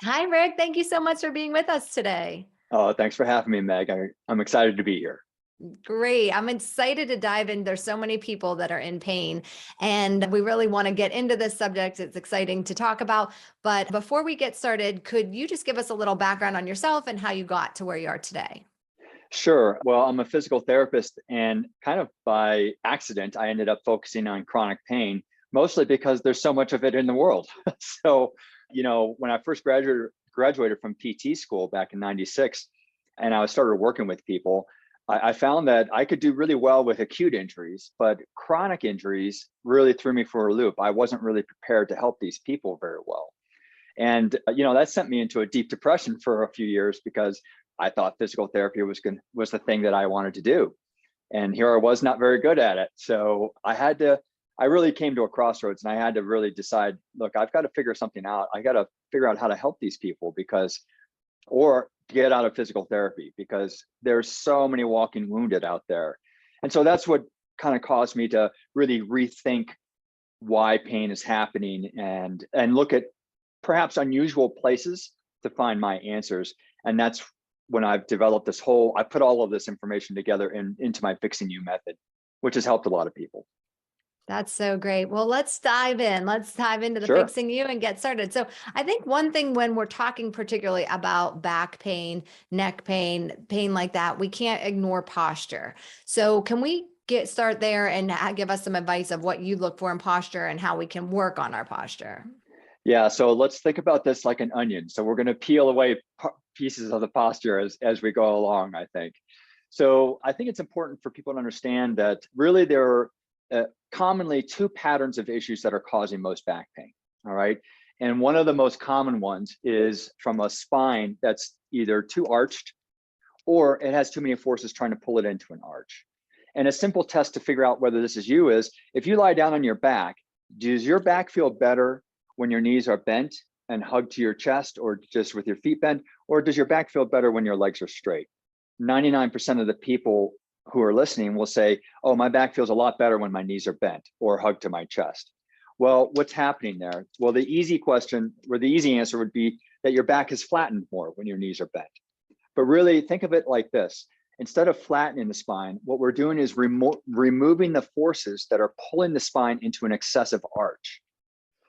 Hi, Rick. Thank you so much for being with us today. Oh, thanks for having me, Meg. I'm excited to be here. Great. I'm excited to dive in. There's so many people that are in pain, and we really want to get into this subject. It's exciting to talk about. But before we get started, could you just give us a little background on yourself and how you got to where you are today? Sure. Well, I'm a physical therapist, and kind of by accident, I ended up focusing on chronic pain, mostly because there's so much of it in the world. So, when I first graduated from PT school back in '96, and I started working with people, I found that I could do really well with acute injuries, but chronic injuries really threw me for a loop. I wasn't really prepared to help these people very well. And that sent me into a deep depression for a few years because I thought physical therapy was the thing that I wanted to do. And here I was, not very good at it. So I really came to a crossroads, and I had to really decide, look, I've got to figure something out. I got to figure out how to help these people or get out of physical therapy, because there's so many walking wounded out there. And so that's what kind of caused me to really rethink why pain is happening, and look at perhaps unusual places to find my answers. And that's when I put all of this information together into my Fixing You method, which has helped a lot of people. That's so great. Well, let's dive in. Let's dive into the Sure. fixing you and get started. So, I think one thing when we're talking particularly about back pain, neck pain, pain like that, we can't ignore posture. So, can we start there and give us some advice of what you look for in posture and how we can work on our posture? Yeah. So let's think about this like an onion. So we're going to peel away pieces of the posture as we go along, I think. So I think it's important for people to understand that really there are commonly two patterns of issues that are causing most back pain. All right. And one of the most common ones is from a spine that's either too arched, or it has too many forces trying to pull it into an arch. And a simple test to figure out whether this is you is, if you lie down on your back, does your back feel better when your knees are bent and hugged to your chest, or just with your feet bent? Or does your back feel better when your legs are straight? 99% of the people who are listening will say, oh, my back feels a lot better when my knees are bent or hugged to my chest. Well, what's happening there? Well, the easy answer would be that your back is flattened more when your knees are bent. But really think of it like this. Instead of flattening the spine, what we're doing is removing the forces that are pulling the spine into an excessive arch.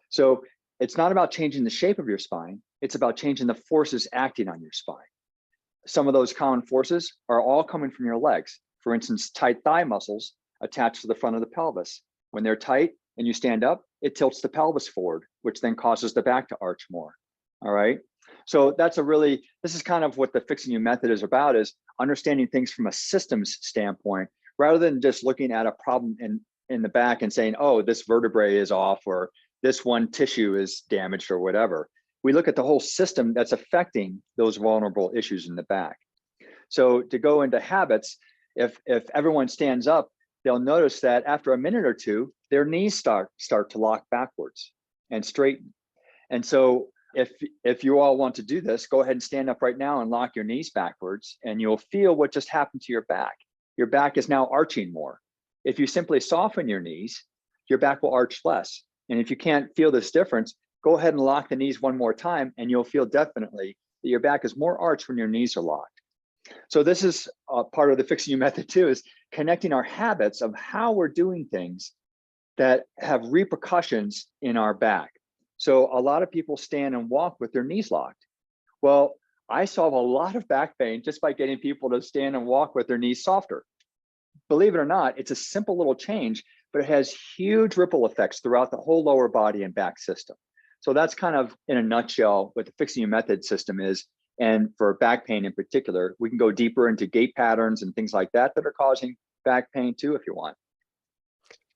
So it's not about changing the shape of your spine. It's about changing the forces acting on your spine. Some of those common forces are all coming from your legs. For instance, tight thigh muscles attached to the front of the pelvis. When they're tight and you stand up, it tilts the pelvis forward, which then causes the back to arch more. All right. So this is kind of what the Fixing You method is about, is understanding things from a systems standpoint, rather than just looking at a problem in the back and saying, oh, this vertebrae is off, or this one tissue is damaged, or whatever. We look at the whole system that's affecting those vulnerable issues in the back. So to go into habits, if everyone stands up, they'll notice that after a minute or two, their knees start to lock backwards and straighten. And so if you all want to do this, go ahead and stand up right now and lock your knees backwards, and you'll feel what just happened to your back. Your back is now arching more. If you simply soften your knees, your back will arch less. And if you can't feel this difference, go ahead and lock the knees one more time, and you'll feel definitely that your back is more arched when your knees are locked. So this is part of the Fixing You method too, is connecting our habits of how we're doing things that have repercussions in our back. So a lot of people stand and walk with their knees locked. Well, I solve a lot of back pain just by getting people to stand and walk with their knees softer. Believe it or not, it's a simple little change, but it has huge ripple effects throughout the whole lower body and back system. So that's kind of, in a nutshell, what the Fixing You method system is. And for back pain in particular, we can go deeper into gait patterns and things like that are causing back pain too, if you want.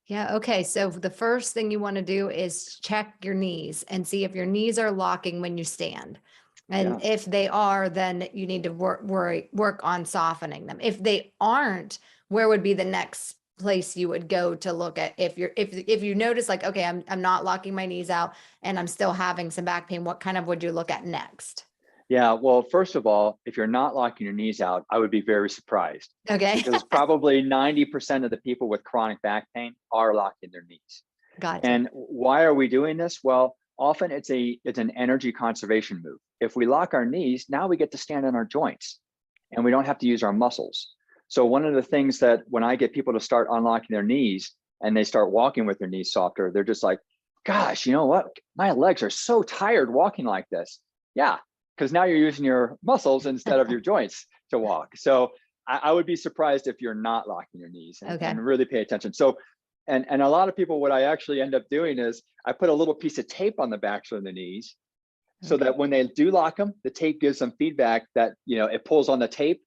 Yeah. Okay. So the first thing you want to do is check your knees and see if your knees are locking when you stand. And Yeah. if they are, then you need to work on softening them. If they aren't, where would be the next place you would go to look at if you notice like, okay, I'm not locking my knees out and I'm still having some back pain, what kind of would you look at next? Yeah, well, first of all, if you're not locking your knees out, I would be very surprised, Okay. because probably 90% of the people with chronic back pain are locking their knees. Gotcha. And why are we doing this? Well, often it's an energy conservation move. if we lock our knees, now we get to stand on our joints and we don't have to use our muscles. So one of the things that when I get people to start unlocking their knees and they start walking with their knees softer, they're just like, gosh, you know what? My legs are so tired walking like this. Yeah, because now you're using your muscles instead of your joints to walk. So I would be surprised if you're not locking your knees Okay. and really pay attention. So, and a lot of people, what I actually end up doing is I put a little piece of tape on the backs of the knees so Okay. that when they do lock them, the tape gives them feedback that, you know, it pulls on the tape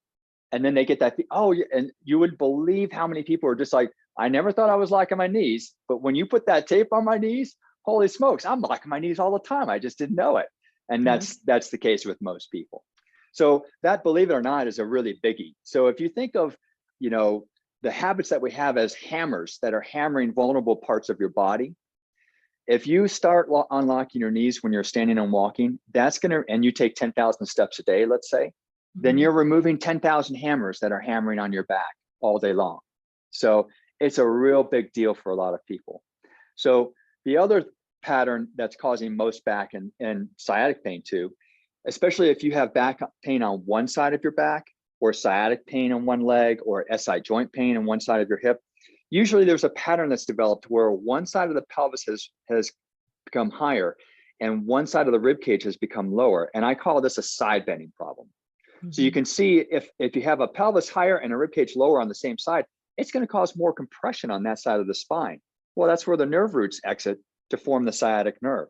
and then they get that, oh, and you would believe how many people are just like, I never thought I was locking my knees, but when you put that tape on my knees, holy smokes, I'm locking my knees all the time. I just didn't know it. And Okay. that's the case with most people. So that, believe it or not, is a really biggie. So if you think of, you know, the habits that we have as hammers that are hammering vulnerable parts of your body, if you start unlocking your knees when you're standing and walking, that's going to, and you take 10,000 steps a day, let's say, then Mhm. you're removing 10,000 hammers that are hammering on your back all day long. So it's a real big deal for a lot of people. So the other pattern that's causing most back and sciatic pain too, especially if you have back pain on one side of your back or sciatic pain on one leg or SI joint pain on one side of your hip, usually there's a pattern that's developed where one side of the pelvis has become higher and one side of the rib cage has become lower. And I call this a side bending problem. So you Mhm. can see if you have a pelvis higher and a rib cage lower on the same side, it's going to cause more compression on that side of the spine. Well, that's where the nerve roots exit to form the sciatic nerve.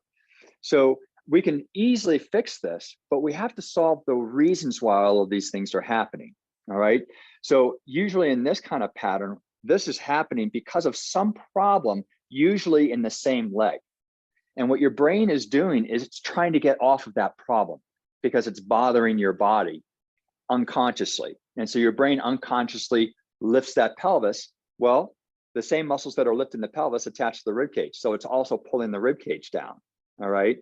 So we can easily fix this, but we have to solve the reasons why all of these things are happening. All right. So usually in this kind of pattern, this is happening because of some problem, usually in the same leg. And what your brain is doing is it's trying to get off of that problem because it's bothering your body unconsciously. And so your brain unconsciously lifts that pelvis. Well, the same muscles that are lifting the pelvis attach to the rib cage. So it's also pulling the rib cage down. All right.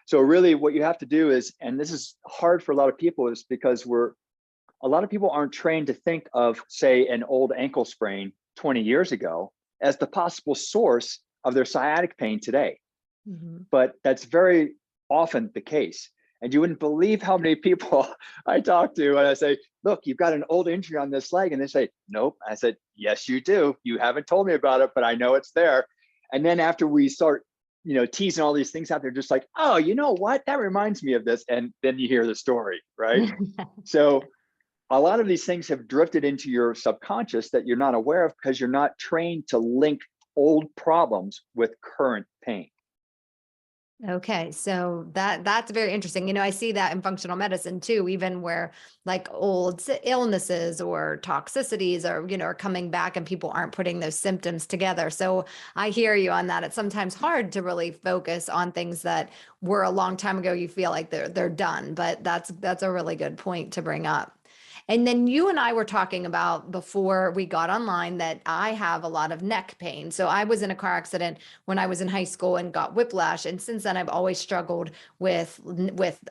So really what you have to do is, and this is hard for a lot of people, is because a lot of people aren't trained to think of, say, an old ankle sprain 20 years ago as the possible source of their sciatic pain today. Mhm. But that's very often the case. And you wouldn't believe how many people I talk to and I say, look, you've got an old injury on this leg. And they say, nope. I said, yes, you do. You haven't told me about it, but I know it's there. And then after we start, you know, teasing all these things out, they're just like, oh, you know what? That reminds me of this. And then you hear the story, right? So a lot of these things have drifted into your subconscious that you're not aware of because you're not trained to link old problems with current pain. Okay, so that's very interesting. I see that in functional medicine too, even where like illnesses or toxicities are coming back and people aren't putting those symptoms together. So I hear you on that. It's sometimes hard to really focus on things that were a long time ago. You feel like they're done, but that's a really good point to bring up. And then you and I were talking about before we got online that I have a lot of neck pain. So I was in a car accident when I was in high school and got whiplash. And since then, I've always struggled with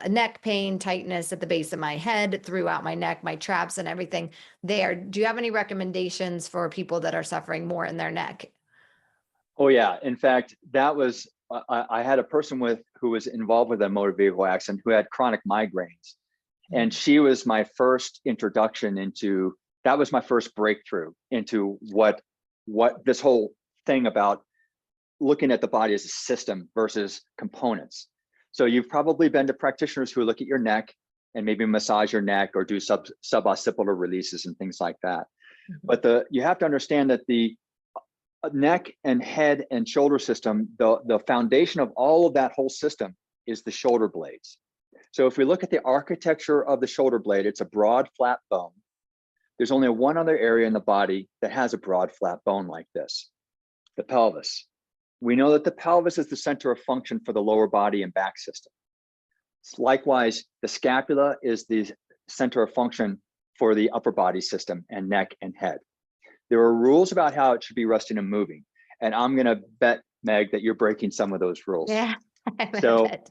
neck pain, tightness at the base of my head, throughout my neck, my traps, and everything there. Do you have any recommendations for people that are suffering more in their neck? Oh yeah. In fact, that was I had a person who was involved with a motor vehicle accident who had chronic migraines, and she was my first introduction into. That was my first breakthrough into what this whole thing about looking at the body as a system versus components. So you've probably been to practitioners who look at your neck and maybe massage your neck or do suboccipital releases and things like that. Mhm. But you have to understand that the neck and head and shoulder system, the foundation of all of that whole system is the shoulder blades. So if we look at the architecture of the shoulder blade, it's a broad, flat bone. There's only one other area in the body that has a broad, flat bone like this, the pelvis. We know that the pelvis is the center of function for the lower body and back system. Likewise, the scapula is the center of function for the upper body system and neck and head. There are rules about how it should be resting and moving. And I'm going to bet, Meg, that you're breaking some of those rules. Yeah, I So, bet.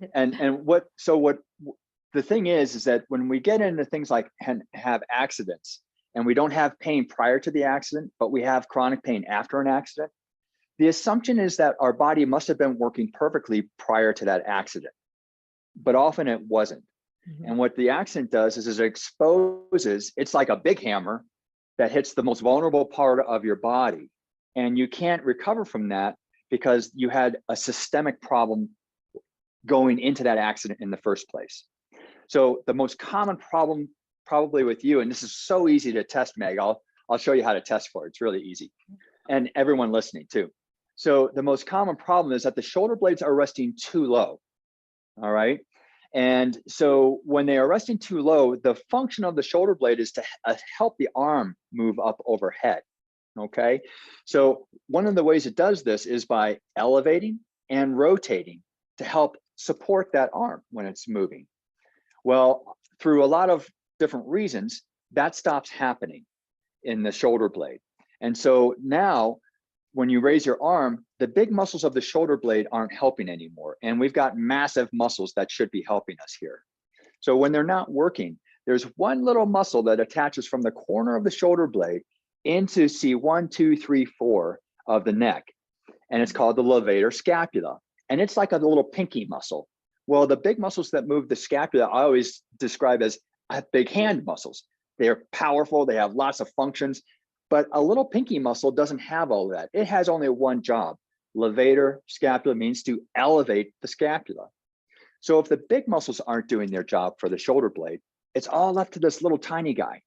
what the thing is that when we get into things like have accidents and we don't have pain prior to the accident, but we have chronic pain after an accident, the assumption is that our body must have been working perfectly prior to that accident, but often it wasn't. Mhm. And what the accident does is it exposes, it's like a big hammer that hits the most vulnerable part of your body. And you can't recover from that because you had a systemic problem going into that accident in the first place. So the most common problem probably with you, and this is so easy to test, Meg, I'll show you how to test for it. It's really easy. And everyone listening too. So the most common problem is that the shoulder blades are resting too low. All right. And so when they are resting too low, the function of the shoulder blade is to help the arm move up overhead. Okay. So one of the ways it does this is by elevating and rotating to help support that arm when it's moving. Well, through a lot of different reasons, that stops happening in the shoulder blade. And so now when you raise your arm, the big muscles of the shoulder blade aren't helping anymore. And we've got massive muscles that should be helping us here. So when they're not working, there's one little muscle that attaches from the corner of the shoulder blade into C1, 2, 3, 4 of the neck. And it's called the levator scapula. And it's like a little pinky muscle. Well, the big muscles that move the scapula, I always describe as big hand muscles. They're powerful, they have lots of functions, but a little pinky muscle doesn't have all of that. It has only one job. Levator scapula means to elevate the scapula. So if the big muscles aren't doing their job for the shoulder blade, it's all up to this little tiny guy.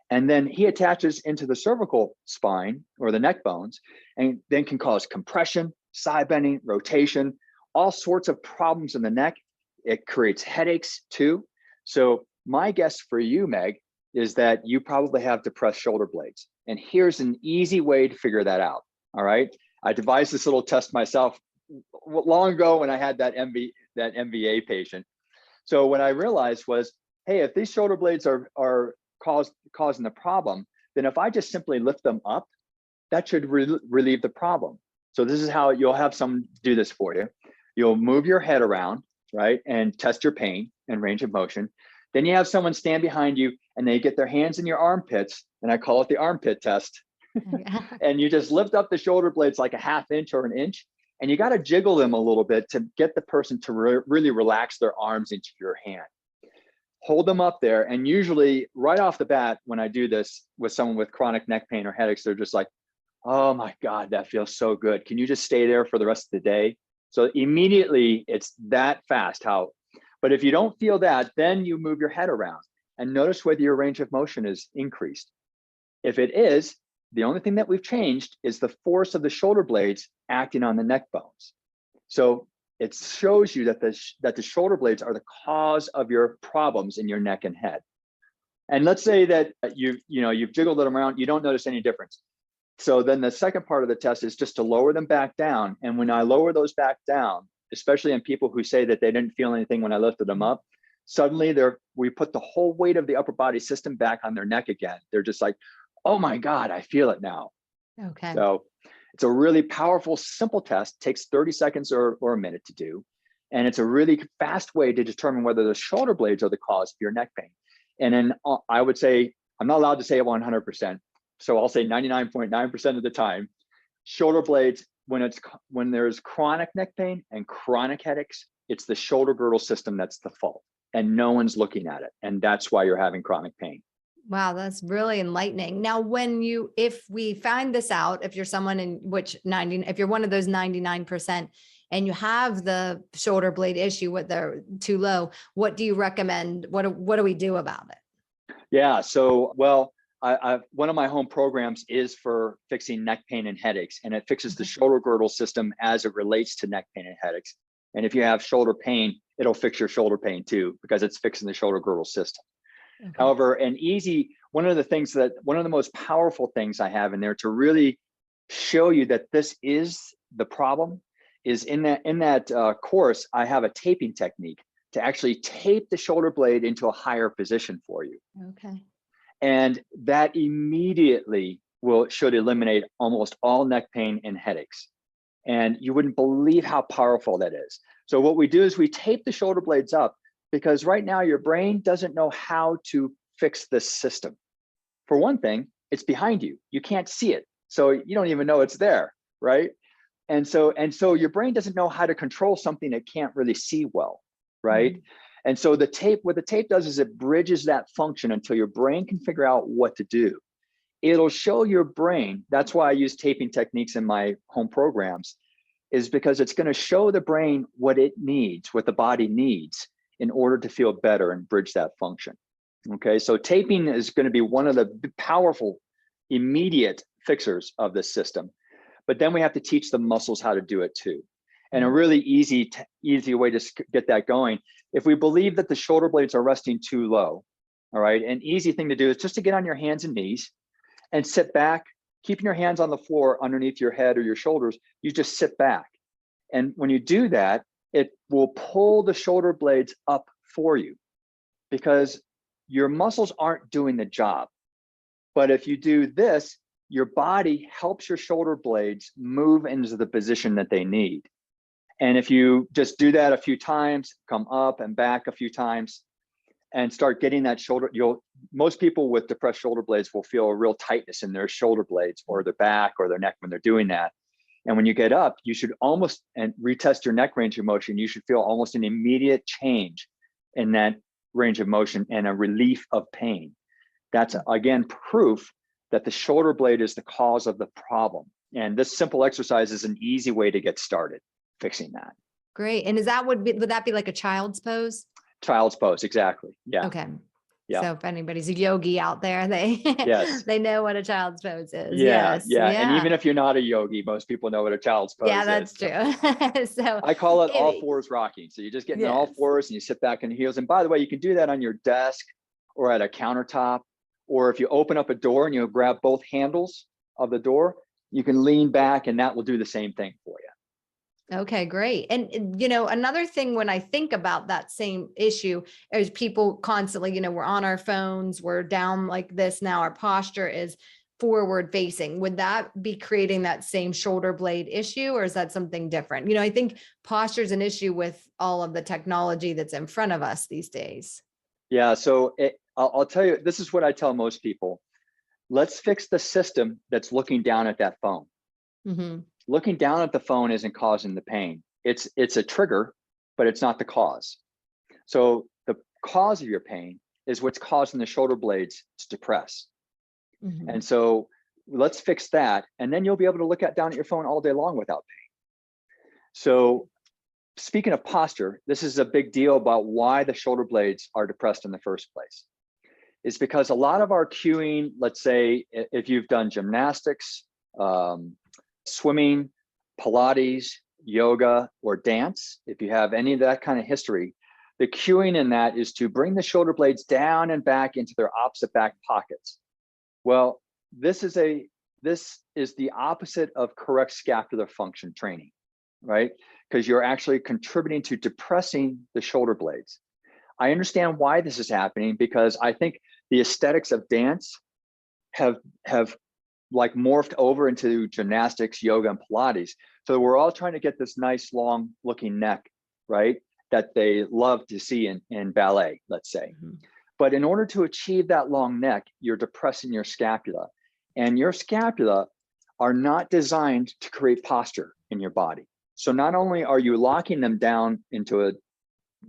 And then he attaches into the cervical spine or the neck bones, and then can cause compression, side bending, rotation, all sorts of problems in the neck. It creates headaches too. So my guess for you, Meg, is that you probably have depressed shoulder blades. And here's an easy way to figure that out. All right. I devised this little test myself long ago when I had that MVA patient. So what I realized was, hey, if these shoulder blades are causing the problem, then if I just simply lift them up, that should relieve the problem. So this is how you'll have someone do this for you. You'll move your head around, right, and test your pain and range of motion. Then you have someone stand behind you and they get their hands in your armpits, and I call it the armpit test. And you just lift up the shoulder blades like a ½ inch or an inch, and you got to jiggle them a little bit to get the person to really relax their arms into your hand. Hold them up there, and usually right off the bat, when I do this with someone with chronic neck pain or headaches, they're just like, oh my God, that feels so good. Can you just stay there for the rest of the day? So immediately it's that fast. But if you don't feel that, then you move your head around and notice whether your range of motion is increased. If it is, the only thing that we've changed is the force of the shoulder blades acting on the neck bones. So it shows you that the shoulder blades are the cause of your problems in your neck and head. And let's say that you've jiggled them around, you don't notice any difference. So then the second part of the test is just to lower them back down. And when I lower those back down, especially in people who say that they didn't feel anything when I lifted them up, suddenly we put the whole weight of the upper body system back on their neck again. They're just like, oh my God, I feel it now. Okay. So it's a really powerful, simple test, takes 30 seconds or a minute to do. And it's a really fast way to determine whether the shoulder blades are the cause of your neck pain. And then I would say, I'm not allowed to say 100%. So I'll say 99.9% of the time, shoulder blades, when there's chronic neck pain and chronic headaches, it's the shoulder girdle system that's the fault, and no one's looking at it. And that's why you're having chronic pain. Wow, that's really enlightening. Now, if we find this out, if you're someone if you're one of those 99% and you have the shoulder blade issue with they're too low, what do you recommend? What do we do about it? Yeah, so, well, one of my home programs is for fixing neck pain and headaches, and it fixes the shoulder girdle system as it relates to neck pain and headaches. And if you have shoulder pain, it'll fix your shoulder pain too, because it's fixing the shoulder girdle system. Okay. However, one of the most powerful things I have in there to really show you that this is the problem is in that course, I have a taping technique to actually tape the shoulder blade into a higher position for you. Okay. And that immediately should eliminate almost all neck pain and headaches. And you wouldn't believe how powerful that is. So what we do is we tape the shoulder blades up, because right now your brain doesn't know how to fix this system. For one thing, it's behind you. You can't see it. So you don't even know it's there, right? And so your brain doesn't know how to control something it can't really see well, right? Mm-hmm. And so the tape, what the tape does is it bridges that function until your brain can figure out what to do. It'll show your brain. That's why I use taping techniques in my home programs, is because it's going to show the brain what it needs, what the body needs in order to feel better and bridge that function. Okay, so taping is going to be one of the powerful, immediate fixers of this system. But then we have to teach the muscles how to do it too. And a really easy way to get that going, if we believe that the shoulder blades are resting too low, all right, an easy thing to do is just to get on your hands and knees and sit back, keeping your hands on the floor underneath your head or your shoulders. You just sit back. And when you do that, it will pull the shoulder blades up for you because your muscles aren't doing the job. But if you do this, your body helps your shoulder blades move into the position that they need. And if you just do that a few times, come up and back a few times, and start getting that shoulder, most people with depressed shoulder blades will feel a real tightness in their shoulder blades or their back or their neck when they're doing that. And when you get up, you should almost, and retest your neck range of motion, you should feel almost an immediate change in that range of motion and a relief of pain. That's, again, proof that the shoulder blade is the cause of the problem. And this simple exercise is an easy way to get started fixing that. Great. And is that would that be like a child's pose? Child's pose, exactly. Yeah. Okay. Yeah. So if anybody's a yogi out there, they Yes. they know what a child's pose is. Yeah, Yes. yeah. And even if you're not a yogi, most people know what a child's pose yeah, is. that's true. So I call it all fours rocking. So you just get in all yes. fours and you sit back on your heels. And by the way, you can do that on your desk or at a countertop, or if you open up a door and you grab both handles of the door, you can lean back and that will do the same thing for you. Okay, great. And, another thing when I think about that same issue is people constantly, we're on our phones, we're down like this now, our posture is forward facing. Would that be creating that same shoulder blade issue, or is that something different? I think posture is an issue with all of the technology that's in front of us these days. Yeah, so I'll tell you, this is what I tell most people. Let's fix the system that's looking down at that phone. Mm-hmm. Looking down at the phone isn't causing the pain. It's a trigger, but it's not the cause. So the cause of your pain is what's causing the shoulder blades to depress. Mm-hmm. And so let's fix that. And then you'll be able to look down at your phone all day long without pain. So speaking of posture, this is a big deal about why the shoulder blades are depressed in the first place. It's because a lot of our cueing, let's say if you've done gymnastics, swimming, Pilates, yoga, or dance, if you have any of that kind of history, the cueing in that is to bring the shoulder blades down and back into their opposite back pockets. Well, this is the opposite of correct scapular function training, right? Because you're actually contributing to depressing the shoulder blades. I understand why this is happening because I think the aesthetics of dance have like morphed over into gymnastics, yoga, and Pilates. So we're all trying to get this nice long looking neck, right? That they love to see in ballet, let's say. Mm-hmm. But in order to achieve that long neck, you're depressing your scapula. And your scapula are not designed to create posture in your body. So not only are you locking them down into a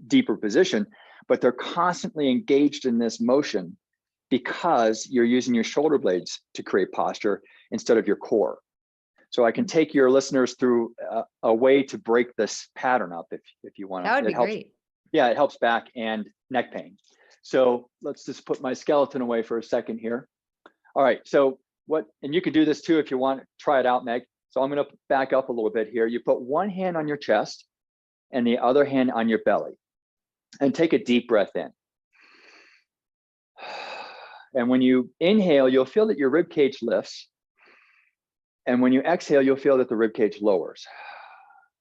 deeper position, but they're constantly engaged in this motion because you're using your shoulder blades to create posture instead of your core. So I can take your listeners through a way to break this pattern up if you want to. That would be great. Yeah, it helps back and neck pain. So let's just put my skeleton away for a second here. All right, so and you can do this too if you want, try it out, Meg. So I'm going to back up a little bit here. You put one hand on your chest and the other hand on your belly and take a deep breath in. And when you inhale, you'll feel that your rib cage lifts. And when you exhale, you'll feel that the rib cage lowers.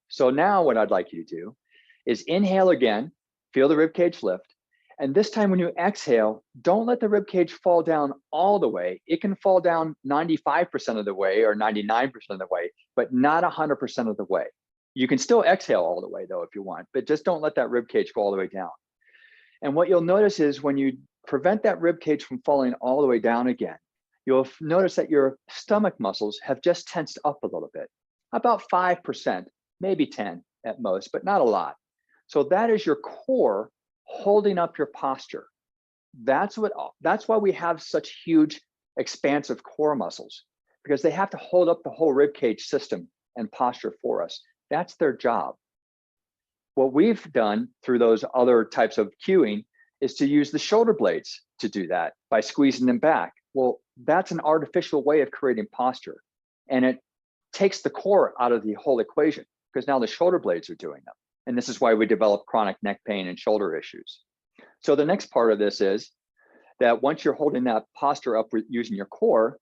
So now what I'd like you to do is inhale again, feel the rib cage lift. And this time when you exhale, don't let the rib cage fall down all the way. It can fall down 95% of the way or 99% of the way, but not 100% of the way. You can still exhale all the way though if you want, but just don't let that rib cage go all the way down. And what you'll notice is when you prevent that rib cage from falling all the way down again, you'll notice that your stomach muscles have just tensed up a little bit, about 5%, maybe 10 at most, but not a lot. So that is your core holding up your posture. That's why we have such huge expansive core muscles, because they have to hold up the whole rib cage system and posture for us. That's their job. What we've done through those other types of cueing is to use the shoulder blades to do that by squeezing them back. Well, that's an artificial way of creating posture, and it takes the core out of the whole equation, because now the shoulder blades are doing them. And this is why we develop chronic neck pain and shoulder issues. So the next part of this is that once you're holding that posture up using your core,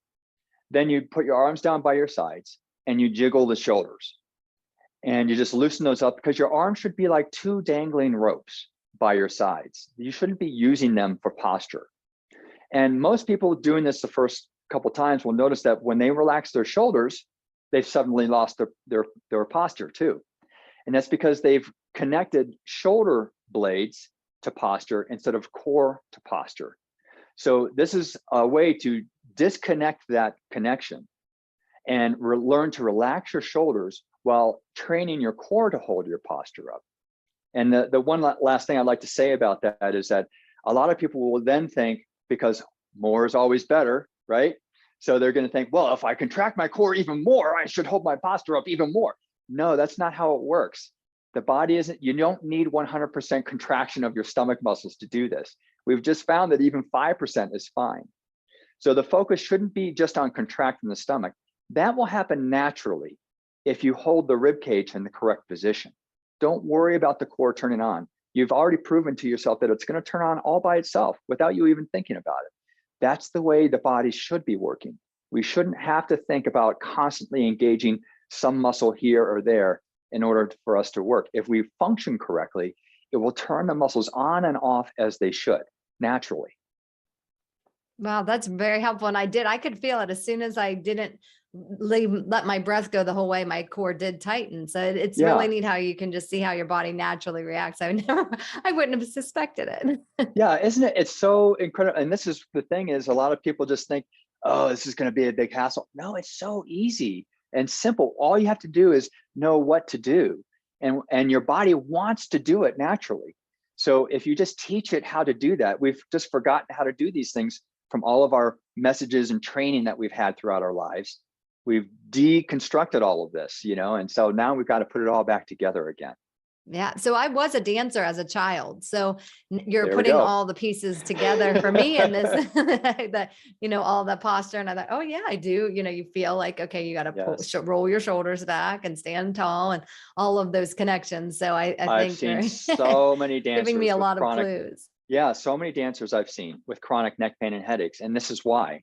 then you put your arms down by your sides and you jiggle the shoulders. And you just loosen those up, because your arms should be like two dangling ropes by your sides. You shouldn't be using them for posture. And most people doing this the first couple times will notice that when they relax their shoulders, they've suddenly lost their posture too. And that's because they've connected shoulder blades to posture instead of core to posture. So this is a way to disconnect that connection and learn to relax your shoulders while training your core to hold your posture up. And the one last thing I'd like to say about that is that a lot of people will then think, because more is always better, right? So they're going to think, well, if I contract my core even more, I should hold my posture up even more. No, that's not how it works. The body isn't, you don't need 100% contraction of your stomach muscles to do this. We've just found that even 5% is fine. So the focus shouldn't be just on contracting the stomach. That will happen naturally if you hold the rib cage in the correct position. Don't worry about the core turning on. You've already proven to yourself that it's going to turn on all by itself without you even thinking about it. That's the way the body should be working. We shouldn't have to think about constantly engaging some muscle here or there in order for us to work. If we function correctly, it will turn the muscles on and off as they should, naturally. Wow, that's very helpful. And I could feel it as soon as I didn't let my breath go the whole way, my core did tighten. So it's really Yeah, neat how you can just see how your body naturally reacts. I wouldn't have suspected it. yeah, isn't it? It's so incredible. And this is the thing is, a lot of people just think, oh, this is going to be a big hassle. No, it's so easy and simple. All you have to do is know what to do. And your body wants to do it naturally. So if you just teach it how to do that, we've just forgotten how to do these things from all of our messages and training that we've had throughout our lives. We've deconstructed all of this, and so now we've got to put it all back together again. Yeah. So I was a dancer as a child. So you're There we putting go. all the pieces together for me in this, that, all the posture. And I thought, oh yeah, I do. You feel like, okay, you got Yes. to roll your shoulders back and stand tall and all of those connections. So I I've think seen you're so many giving me dancers a with lot of chronic, clues. yeah, so many dancers I've seen with chronic neck pain and headaches. And this is why,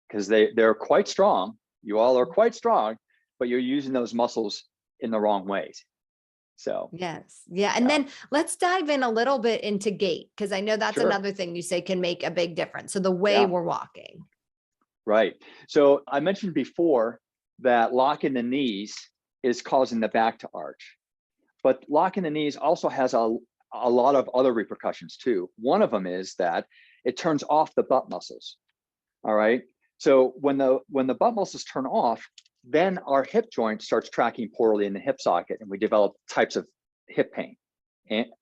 because they're quite strong. You all are quite strong, but you're using those muscles in the wrong ways. So, Yes. Yeah. And yeah, then let's dive in a little bit into gait, because I know that's sure. another thing you say can make a big difference. So the way Yeah, we're walking. right. So I mentioned before that locking the knees is causing the back to arch, but locking the knees also has a lot of other repercussions too. One of them is that it turns off the butt muscles. All right. So when the butt muscles turn off, then our hip joint starts tracking poorly in the hip socket, and we develop types of hip pain,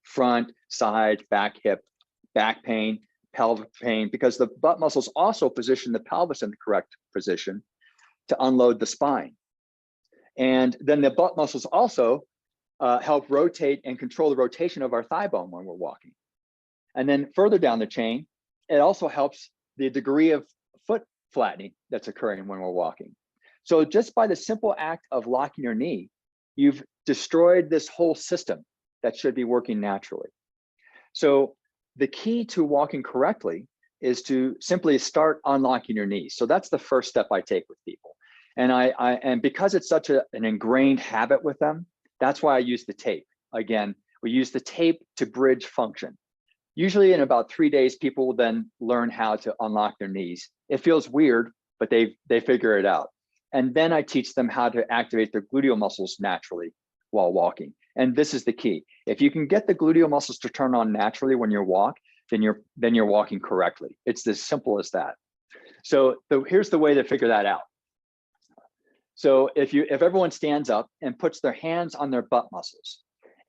front, side, back hip, back pain, pelvic pain, because the butt muscles also position the pelvis in the correct position to unload the spine. And then the butt muscles also help rotate and control the rotation of our thigh bone when we're walking. And then further down the chain, it also helps the degree of foot flattening that's occurring when we're walking. So just by the simple act of locking your knee, you've destroyed this whole system that should be working naturally. So the key to walking correctly is to simply start unlocking your knees. So that's the first step I take with people. And and because it's such an ingrained habit with them, that's why I use the tape. Again, we use the tape to bridge function. Usually in about 3 days, people will then learn how to unlock their knees. It feels weird, but they figure it out. And then I teach them how to activate their gluteal muscles naturally while walking. And this is the key. If you can get the gluteal muscles to turn on naturally when you walk, then you're walking correctly. It's as simple as that. So here's the way to figure that out. So if everyone stands up and puts their hands on their butt muscles,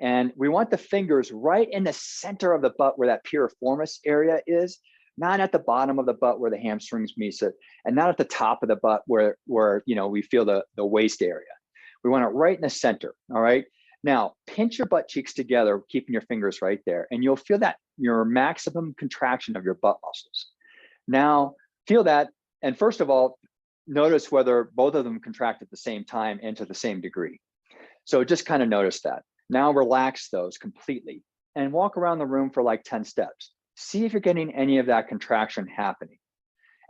And we want the fingers right in the center of the butt where that piriformis area is, not at the bottom of the butt where the hamstrings meet it, and not at the top of the butt where we feel the waist area. We want it right in the center, all right? Now, pinch your butt cheeks together, keeping your fingers right there, and you'll feel that your maximum contraction of your butt muscles. Now, feel that, and first of all, notice whether both of them contract at the same time and to the same degree. So just kind of notice that. Now relax those completely and walk around the room for like 10 steps. See if you're getting any of that contraction happening.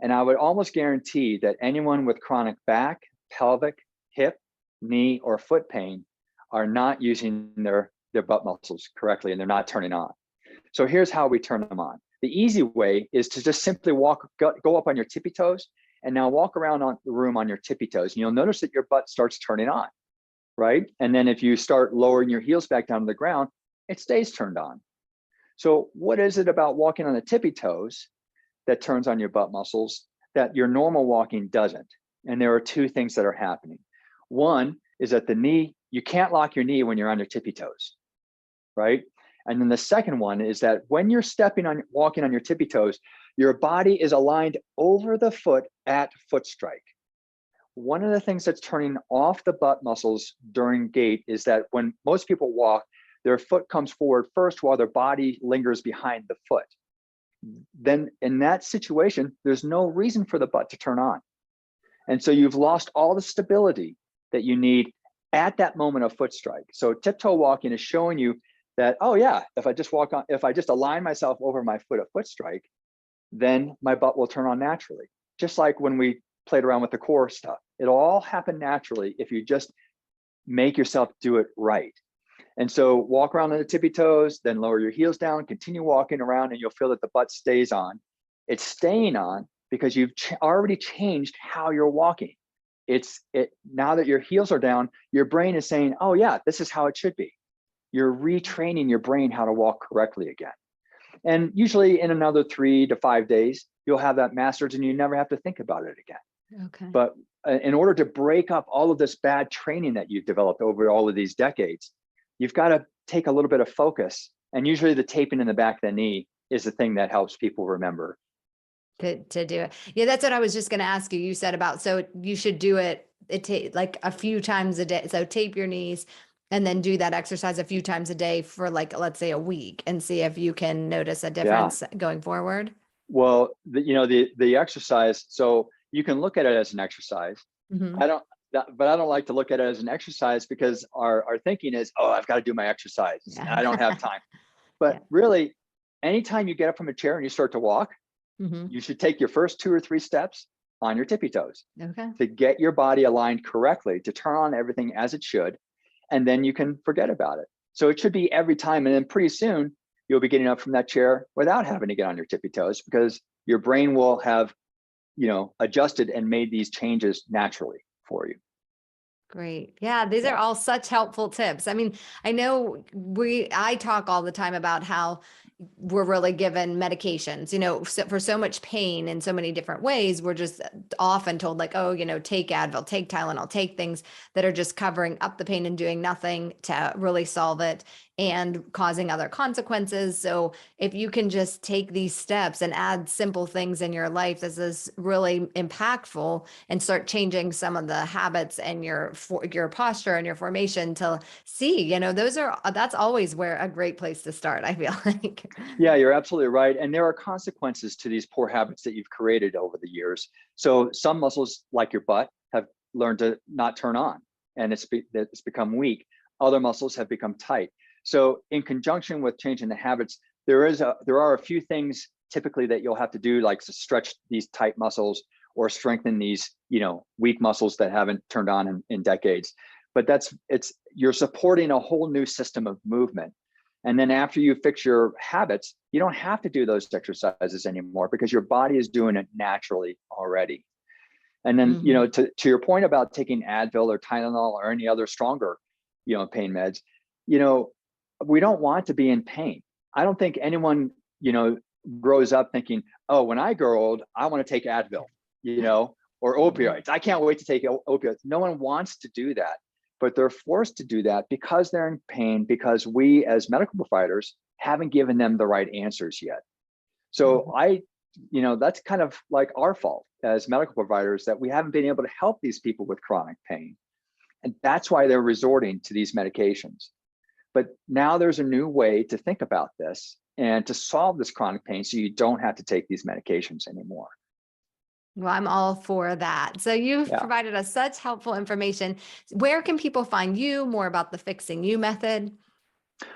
And I would almost guarantee that anyone with chronic back, pelvic, hip, knee, or foot pain are not using their butt muscles correctly, and they're not turning on. So here's how we turn them on. The easy way is to just simply go up on your tippy toes, and now walk around the room on your tippy toes, and you'll notice that your butt starts turning on, right? And then if you start lowering your heels back down to the ground, it stays turned on. So what is it about walking on the tippy toes that turns on your butt muscles that your normal walking doesn't? And there are two things that are happening. One is that the knee, you can't lock your knee when you're on your tippy toes, right? And then the second one is that when you're walking on your tippy toes, your body is aligned over the foot at foot strike. One of the things that's turning off the butt muscles during gait is that when most people walk, their foot comes forward first while their body lingers behind the foot. Then in that situation, there's no reason for the butt to turn on. And so you've lost all the stability that you need at that moment of foot strike. So tiptoe walking is showing you that, oh yeah, if I just align myself over my foot at foot strike, then my butt will turn on naturally. Just like when we played around with the core stuff, it'll all happen naturally if you just make yourself do it right. And so walk around on the tippy toes, then lower your heels down, continue walking around, and you'll feel that the butt stays on. It's staying on because you've already changed how you're walking. Now that your heels are down, your brain is saying, oh yeah, this is how it should be. You're retraining your brain how to walk correctly again. And usually in another 3 to 5 days, you'll have that mastered and you never have to think about it again. Okay. But in order to break up all of this bad training that you've developed over all of these decades, you've got to take a little bit of focus. And usually the taping in the back of the knee is the thing that helps people remember. To do it. Yeah, that's what I was just going to ask you. You said about, so you should do it like a few times a day. So tape your knees and then do that exercise a few times a day for like, let's say a week, and see if you can notice a difference going forward. Well, the exercise, so you can look at it as an exercise. Mm-hmm. But I don't like to look at it as an exercise because our thinking is, oh, I've got to do my exercise. And I don't have time. But really, anytime you get up from a chair and you start to walk, mm-hmm. you should take your first 2 or 3 steps on your tippy toes to get your body aligned correctly, to turn on everything as it should. And then you can forget about it. So it should be every time. And then pretty soon you'll be getting up from that chair without having to get on your tippy toes, because your brain will have, adjusted and made these changes naturally for you. Great. Yeah, these are all such helpful tips. I mean, I know I talk all the time about how we're really given medications, for so much pain in so many different ways. We're just often told like, oh, take Advil, take Tylenol, take things that are just covering up the pain and doing nothing to really solve it and causing other consequences. So if you can just take these steps and add simple things in your life, this is really impactful, and start changing some of the habits and your posture and your formation to see, that's always where a great place to start, I feel like. Yeah, you're absolutely right. And there are consequences to these poor habits that you've created over the years. So some muscles like your butt have learned to not turn on, and it's become weak. Other muscles have become tight. So in conjunction with changing the habits, there are a few things typically that you'll have to do, like to stretch these tight muscles or strengthen these, weak muscles that haven't turned on in decades. But you're supporting a whole new system of movement. And then after you fix your habits, you don't have to do those exercises anymore because your body is doing it naturally already. And then, to your point about taking Advil or Tylenol or any other stronger, pain meds, we don't want to be in pain. I don't think anyone, grows up thinking, oh, when I grow old, I want to take Advil, or opioids. I can't wait to take opioids. No one wants to do that. but they're forced to do that because they're in pain, because we as medical providers haven't given them the right answers yet. So that's kind of like our fault as medical providers, that we haven't been able to help these people with chronic pain. And that's why they're resorting to these medications. But now there's a new way to think about this and to solve this chronic pain so you don't have to take these medications anymore. Well, I'm all for that. So you've Yeah. provided us such helpful information. Where can people find you, more about the Fixing You method?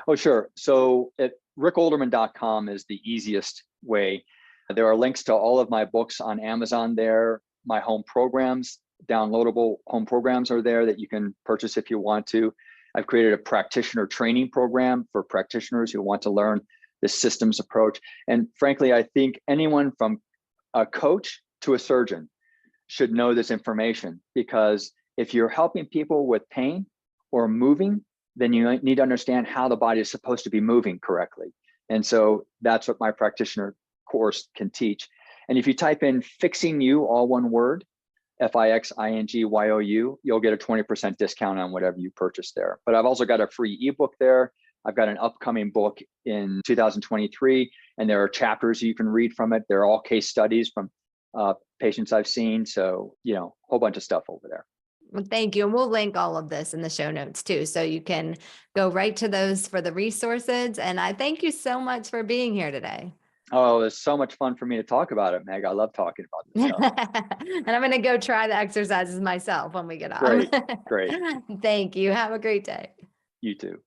Oh, sure. So at rickolderman.com is the easiest way. There are links to all of my books on Amazon there. My home programs, downloadable home programs are there that you can purchase if you want to. I've created a practitioner training program for practitioners who want to learn the systems approach. And frankly, I think anyone from a coach to a surgeon should know this information, because if you're helping people with pain or moving, then you need to understand how the body is supposed to be moving correctly. And so that's what my practitioner course can teach. And if you type in Fixing You, all one word, FIXINGYOU, you'll get a 20% discount on whatever you purchase there. But I've also got a free ebook there. I've got an upcoming book in 2023, and there are chapters you can read from it. They're all case studies from patients I've seen. So, a whole bunch of stuff over there. Well, thank you. And we'll link all of this in the show notes too. So you can go right to those for the resources. And I thank you so much for being here today. Oh, it's so much fun for me to talk about it, Meg. I love talking about this stuff. And I'm going to go try the exercises myself when we get on. Great, great. Thank you. Have a great day. You too.